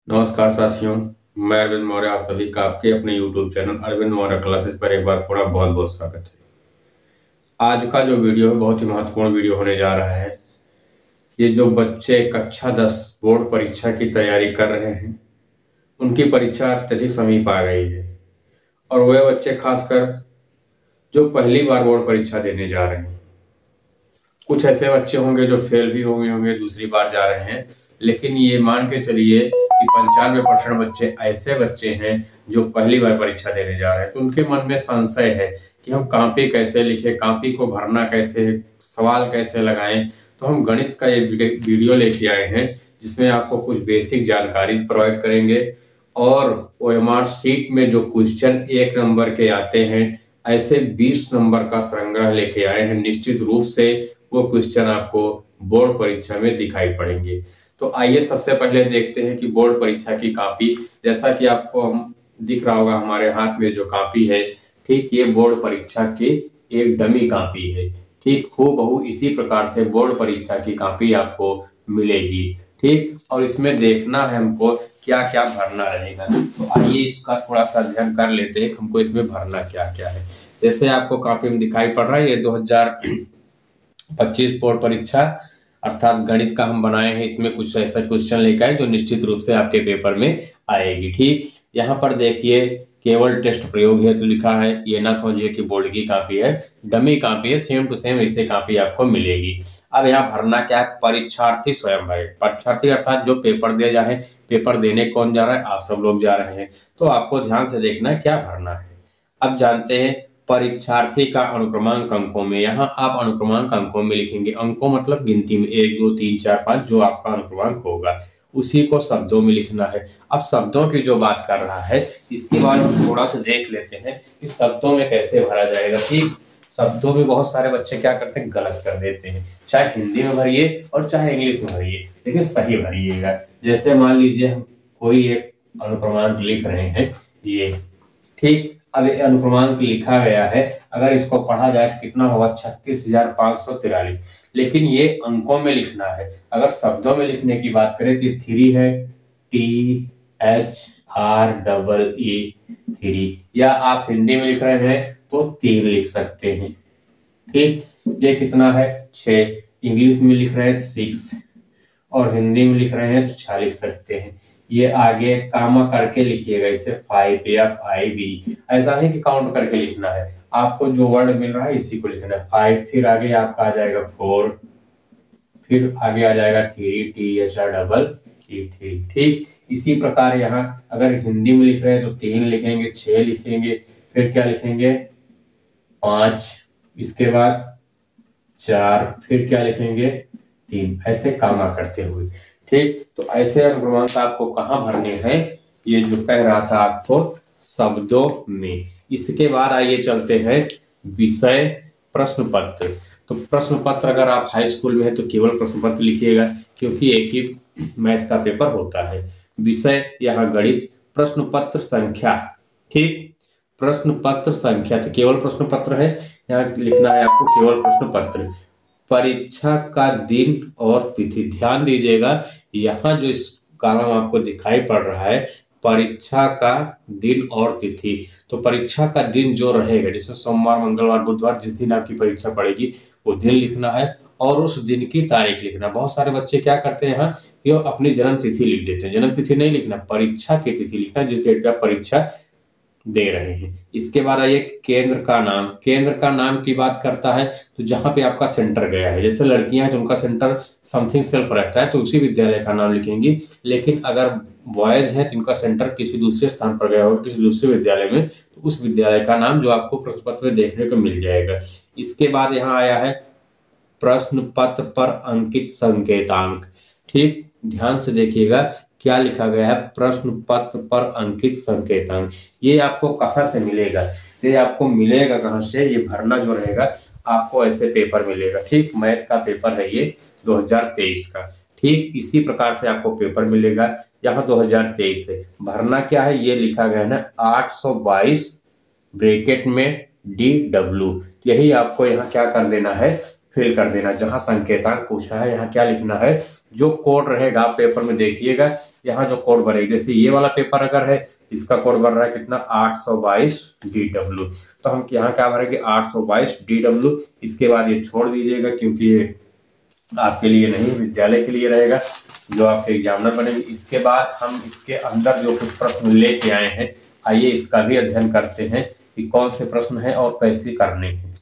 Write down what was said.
नमस्कार साथियों। मैं अरविंद मौर्य आप सभी का आपके अपने YouTube channel Arvind Maurya classes पर एक बार पूरा बहुत बहुत स्वागत है। आज का जो वीडियो है बहुत ही महत्वपूर्ण वीडियो होने जा रहा है। ये जो बच्चे कक्षा 10 बोर्ड परीक्षा की तैयारी कर रहे हैं, उनकी परीक्षा अत्यधिक समीप आ गई है और वह बच्चे खासकर जो पहली बार बोर्ड परीक्षा देने जा रहे हैं। कुछ ऐसे बच्चे होंगे जो फेल भी होंगे दूसरी बार जा रहे हैं, लेकिन ये मान के चलिए कि 95% बच्चे ऐसे बच्चे हैं जो पहली बार परीक्षा देने जा रहे हैं। तो उनके मन में संशय है कि हम कॉपी कैसे लिखें, कॉपी को भरना कैसे, सवाल कैसे लगाएं। तो हम गणित का ये वीडियो लेके आए हैं जिसमें आपको कुछ बेसिक जानकारी प्रोवाइड करेंगे और ओएमआर शीट में जो क्वेश्चन 1 नंबर के आते हैं, ऐसे 20 नंबर का संग्रह लेके आए हैं। निश्चित रूप से वो क्वेश्चन आपको बोर्ड परीक्षा में दिखाई पड़ेंगे। तो आइए सबसे पहले देखते हैं कि बोर्ड परीक्षा की कॉपी, जैसा कि आपको हम दिख रहा होगा हमारे हाथ में जो कॉपी है, ठीक ये बोर्ड परीक्षा की एक डमी कॉपी है। ठीक हूबहू इसी प्रकार से बोर्ड परीक्षा की कॉपी आपको मिलेगी। ठीक, और इसमें देखना है हमको क्या क्या भरना रहेगा। तो आइए इसका थोड़ा सा अध्ययन कर लेते हैं हमको इसमें भरना क्या क्या है। जैसे आपको कॉपी में दिखाई पड़ रहा है, ये 2025 बोर्ड परीक्षा अर्थात गणित का हम बनाए हैं। इसमें कुछ ऐसा क्वेश्चन लेकर आए जो निश्चित रूप से आपके पेपर में आएगी। ठीक, यहाँ पर देखिए केवल टेस्ट प्रयोग हेतु लिखा है। ये ना समझिए कि बोर्ड की कॉपी है, डमी कॉपी है, सेम टू सेम ऐसे कॉपी आपको मिलेगी। अब यहाँ भरना क्या है, परीक्षार्थी स्वयं भरे। परीक्षार्थी अर्थात जो पेपर दे जा रहे हैं, पेपर देने कौन जा रहा है, आप सब लोग जा रहे हैं। तो आपको ध्यान से देखना है क्या भरना है। अब जानते हैं परीक्षार्थी का अनुक्रमांक अंकों में। यहाँ आप अनुक्रमांक अंकों में लिखेंगे। अंकों मतलब गिनती में 1 2 3 4 5 जो आपका अनुक्रमांक होगा उसी को शब्दों में लिखना है। अब शब्दों की जो बात कर रहा है इसके बारे में थोड़ा सा देख लेते हैं कि शब्दों में कैसे भरा जाएगा। ठीक, शब्दों में बहुत सारे बच्चे क्या करते हैं, गलत कर देते हैं। चाहे हिंदी में भरिए और चाहे इंग्लिश में भरिए, लेकिन सही भरिएगा। जैसे मान लीजिए हम कोई एक अनुक्रमांक लिख रहे हैं, ये ठीक, अब ये अनुक्रमांक लिखा गया है, अगर इसको पढ़ा जाए तो कितना होगा, 36,543। लेकिन ये अंकों में लिखना है। अगर शब्दों में लिखने की बात करें तो 3 है, THREE 3, या आप हिंदी में लिख रहे हैं तो 3 लिख सकते हैं। ठीक, ये कितना है, 6। इंग्लिश में लिख रहे हैं 6 और हिंदी में लिख रहे हैं तो 6 लिख सकते हैं। ये आगे कामा करके लिखिएगा, इसे 5 या 5 ऐसा है कि काउंट करके लिखना है। आपको जो वर्ड मिल रहा है इसी को लिखना है। 5, फिर आगे आपका आ जाएगा 4, फिर आगे आ जाएगा 3, THREE 3। ठीक, इसी प्रकार यहाँ अगर हिंदी में लिख रहे हैं तो 3 लिखेंगे, 6 लिखेंगे, फिर क्या लिखेंगे 5, इसके बाद 4, फिर क्या लिखेंगे 3, ऐसे कामा करते हुए। ठीक, तो ऐसे अनुक्रमांक आपको कहाँ भरने हैं, ये जो कह रहा था आपको शब्दों में। इसके बाद आइए चलते हैं विषय प्रश्न पत्र। तो प्रश्न पत्र अगर आप हाई स्कूल में है तो केवल प्रश्न पत्र लिखिएगा, क्योंकि एक ही मैथ का पेपर होता है। विषय यहाँ गणित, प्रश्न पत्र संख्या। ठीक, प्रश्न पत्र संख्या तो केवल प्रश्न पत्र है, यहाँ लिखना है आपको केवल प्रश्न पत्र। परीक्षा का दिन और तिथि, ध्यान दीजिएगा यहाँ जो इस कॉलम आपको दिखाई पड़ रहा है, परीक्षा का दिन और तिथि। तो परीक्षा का दिन जो रहेगा, जैसे सोमवार मंगलवार बुधवार जिस दिन आपकी परीक्षा पड़ेगी वो दिन लिखना है और उस दिन की तारीख लिखना। बहुत सारे बच्चे क्या करते हैं यहाँ कि वो अपनी जन्म तिथि लिख देते हैं। जन्म तिथि नहीं लिखना, परीक्षा की तिथि लिखना, जिस डेट पे आप परीक्षा दे रहे हैं। इसके बाद आइए केंद्र का नाम। केंद्र का नाम की बात करता है तो जहां पे आपका सेंटर गया है, जैसे लड़कियां हैं तो उनका सेंटर समथिंग सेल्फ रहता है तो उसी विद्यालय का नाम लिखेंगी। लेकिन अगर बॉयज हैं तो इनका सेंटर किसी दूसरे स्थान पर गया हो, किसी दूसरे विद्यालय में, तो उस विद्यालय का नाम जो आपको प्रश्न पत्र में देखने को मिल जाएगा। इसके बाद यहाँ आया है प्रश्न पत्र पर अंकित संकेतांक। ठीक, ध्यान से देखिएगा क्या लिखा गया है, प्रश्न पत्र पर अंकित संकेतांक। ये आपको कहाँ से मिलेगा, ये आपको मिलेगा कहाँ से, ये भरना जो रहेगा आपको ऐसे पेपर मिलेगा। ठीक, मैथ का पेपर है ये 2023 का। ठीक, इसी प्रकार से आपको पेपर मिलेगा। यहाँ 2023 से भरना क्या है, ये लिखा गया है ना 822 ब्रैकेट में DW। यही आपको यहाँ क्या कर देना है, फिल कर देना। जहां संकेतांक पूछा है यहाँ क्या लिखना है, जो कोड रहेगा आप पेपर में देखिएगा, यहाँ जो कोड बनेगा, जैसे ये वाला पेपर अगर है, इसका कोड बन रहा है कितना 822 DW, तो हम यहाँ क्या भरेंगे 822 DW। इसके बाद ये छोड़ दीजिएगा क्योंकि ये आपके लिए नहीं, विद्यालय के लिए रहेगा, जो आपके एग्जामिनर बनेंगे। इसके बाद हम इसके अंदर जो कुछ प्रश्न लेके आए हैं, आइए इसका भी अध्ययन करते हैं कि कौन से प्रश्न हैं और कैसे करने हैं।